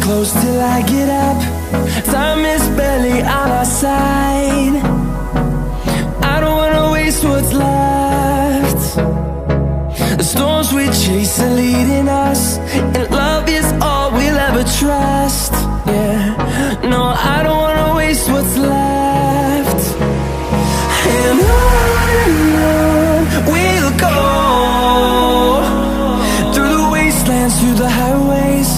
close till I get up. Time is barely on our side. I don't wanna waste what's left. The storms we chase are leading us, and love is all we'll ever trust. Yeah, no, I don't wanna waste what's left. And on we'll go, through the wastelands, through the highways,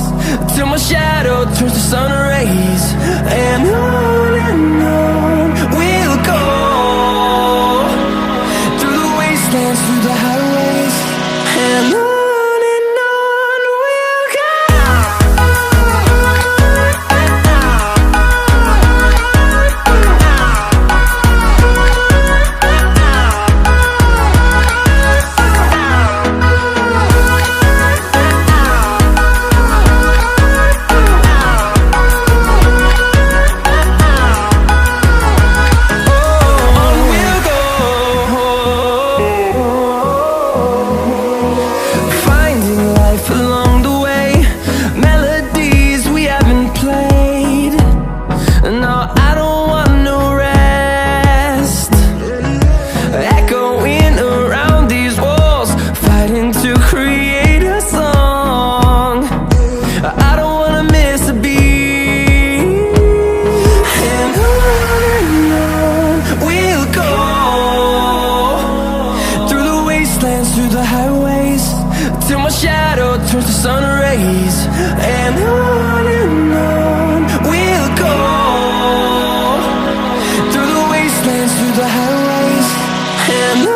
till my shadow turns to sun rays. And on we'll go, through the wastelands, through the highways, and on we'll go. Through the highways, till my shadow turns to sun rays. And on we'll go, through the wastelands, through the highways, and on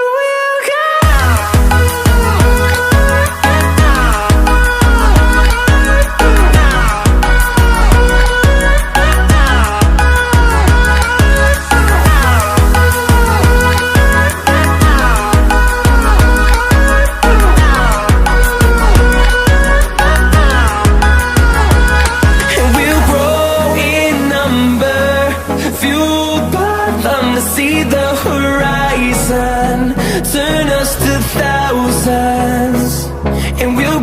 we'll go. See the horizon turn us to thousands, and we'll